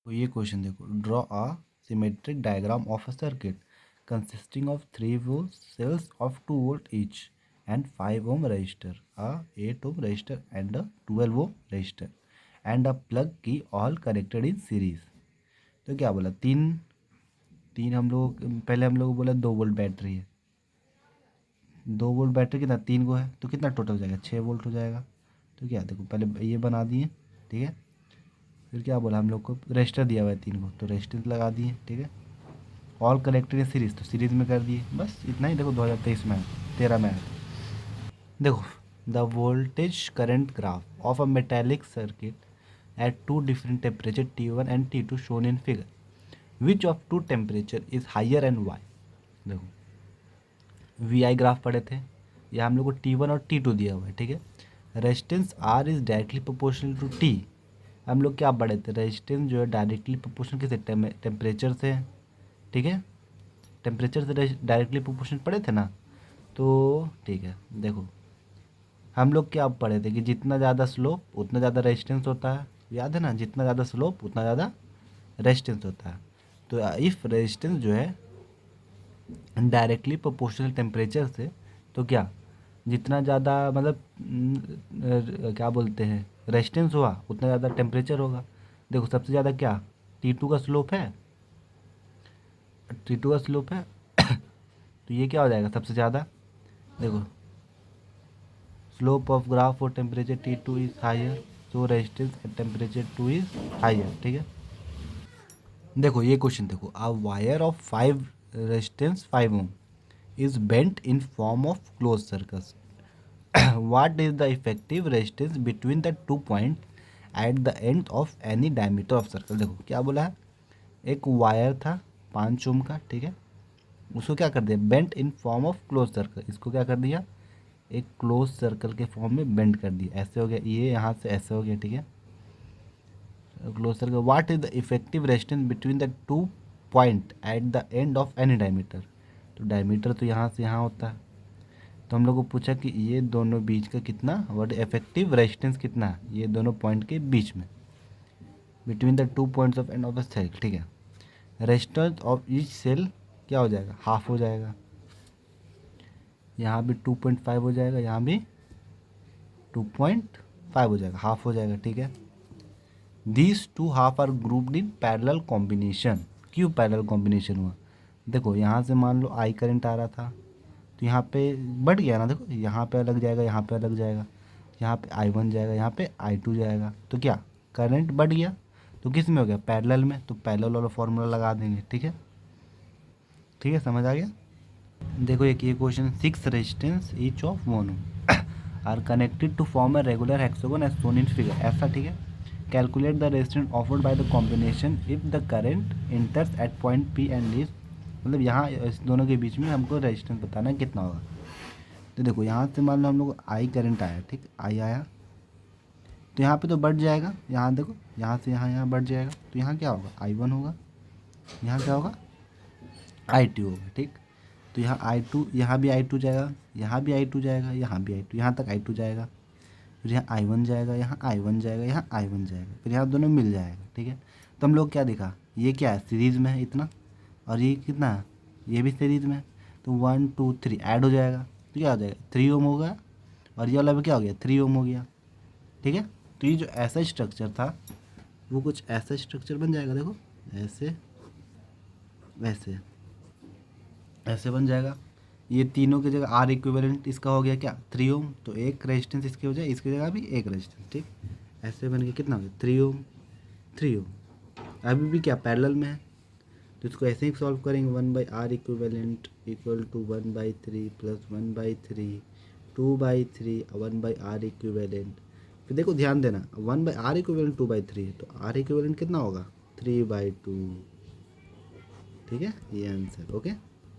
तो ये क्वेश्चन देखो, draw a symmetric diagram of a circuit consisting of 3 cells of 2 volt each and 5 ohm resistor, a 8 ohm resistor and a 12 ohm resistor and a plug key all connected in series। तो क्या बोला, तीन तीन हम लोग पहले हम लोग बोला 2 वोल्ट बैटरी है, 2 वोल्ट बैटरी कितना, 3 को है तो कितना टोटल हो जाएगा, 6 वोल्ट हो जाएगा। तो क्या देखो, पहले ये बना दिए, ठीक है। फिर क्या बोला हम लोग को, रजिस्टर दिया हुआ है 3 को, तो रजिस्टर लगा दिए, ठीक है। ऑल कनेक्टेड इन सीरीज, तो सीरीज में कर दिए, बस इतना ही। देखो 2023 में 13 में आया था। देखो, the voltage current graph of a metallic circuit at two different temperature T1 and T2 shown in figure, which of two temperature is higher and why. देखो VI ग्राफ पढ़े थे, या हम लोग को T1 और T2 दिया हुआ है, ठीक है। Resistance R is directly proportional to T। हम लोग क्या पढ़े थे, रेजिस्टेंस जो है डायरेक्टली प्रोपोर्शनल किसे, टेम्परेचर से, ठीक है। टेम्परेचर से डायरेक्टली प्रोपोर्शनल पढ़े थे ना, तो ठीक है। देखो हम लोग क्या पढ़े थे कि जितना ज़्यादा स्लोप उतना ज़्यादा रेजिस्टेंस होता है, याद है ना, जितना ज़्यादा स्लोप उतना ज़्यादा रेजिस्टेंस होता है। तो इफ़ रेजिस्टेंस जो है डायरेक्टली प्रोपोर्शनल टेम्परेचर से, तो क्या जितना ज़्यादा मतलब क्या बोलते हैं, रेजिस्टेंस हुआ उतना ज़्यादा टेम्परेचर होगा। देखो सबसे ज़्यादा क्या, T2 का स्लोप है, T2 का स्लोप है तो ये क्या हो जाएगा सबसे ज़्यादा। देखो slope of graph for temperature T2 is higher, so resistance at temperature 2 is higher, ठीक है। देखो ये क्वेश्चन देखो, a wire of 5 resistance 5 ohm is bent in form of close circles, what is the effective resistance between the 2 point at the end of any diameter of circle. देखो क्या बोला है, एक वायर था 5 ओम का, ठीक है। उसको क्या कर दिया, bent in form of close circle, इसको क्या कर दिया, एक क्लोज सर्कल के फॉर्म में बेंड कर दिया, ऐसे हो गया, ये यहाँ से ऐसे हो गया, ठीक है। Close circle, what is the effective resistance between the 2 point at the end of any diameter. तो डायमीटर तो यहाँ से यहाँ होता है, तो हम लोग को पूछा कि ये दोनों बीच का कितना, व्हाट इफेक्टिव रेजिस्टेंस कितना है ये दोनों पॉइंट के बीच में, between the 2 points of end of a circle, ठीक है। रेजिस्टेंस ऑफ ईच सेल क्या हो जाएगा, हाफ हो जाएगा, यहाँ भी 2.5 हो जाएगा, यहाँ भी 2.5 हो जाएगा, हाफ हो जाएगा, ठीक है। These two half are grouped in parallel combination. क्यों पैरेलल कॉम्बिनेशन हुआ, देखो यहाँ से मान लो आई करंट आ रहा था, तो यहाँ पे बढ़ गया ना, देखो यहाँ पे अलग जाएगा, यहाँ पे अलग जाएगा, यहाँ पे I1 जाएगा, यहाँ पे I2 जाएगा, तो क्या करंट बढ़ गया, तो किस में हो गया, पैरेलल में, तो पैरेलल वाला फॉर्मूला लगा देंगे, ठीक है। ठीक है, समझ आ गया। देखो एक ये question, 6 resistance each of 1 are connected to form a regular hexagon as shown in figure, ऐसा, ठीक है। Calculate the resistance offered by the combination if the current enters at point P and leaves, मतलब यहाँ इस दोनों के बीच में हमको रेजिस्टेंस बताना है कितना होगा। तो देखो यहाँ से मान लो हम लोग आई करंट आया, ठीक, आई आया, तो यहाँ पे तो बढ़ जाएगा, यहाँ देखो यहाँ से यहाँ बढ़ जाएगा, तो यहाँ क्या होगा, I1 होगा, यहाँ क्या होगा, I2 होगा, ठीक। तो यहाँ I2, यहाँ भी I2 जाएगा, यहाँ भी I2 जाएगा, यहाँ भी I2, यहाँ तक I2 जाएगा, फिर यहाँ I1 जाएगा, यहाँ I1 जाएगा, यहाँ I1 जाएगा, फिर यहाँ दोनों मिल जाएगा, ठीक है। तो हम लोग क्या देखा, ये क्या है, सीरीज़ में है इतना, और ये कितना है, ये भी सीरीज़ में है, तो 1 2 3 ऐड हो जाएगा, तो क्या हो जाएगा, 3 ओम होगा, और ये वाला भी क्या हो गया, 3 ओम हो गया, ठीक है। तो ये जो ऐसा स्ट्रक्चर था वो कुछ ऐसा स्ट्रक्चर बन जाएगा, देखो ऐसे, वैसे, ऐसे बन जाएगा। ये तीनों की जगह आर इक्विवेलेंट इसका हो गया क्या, 3 ओम, तो एक रेजिस्टेंस इसकी हो जाए, इसकी जगह भी एक रेजिस्टेंस, ठीक। ऐसे बन गया, कितना हो गया, 3 ओम, 3 ओम। अभी भी क्या पैरेलल में है, तो इसको ऐसे ही सॉल्व करेंगे, 1/R equivalent equal to 1/3 plus 1/3 2/3 1/R equivalent. फिर देखो ध्यान देना, 1/R इक्विवेलेंट 2/3 है, तो R इक्विवेलेंट कितना होगा, 3/2, ठीक है। ये आंसर, ओके।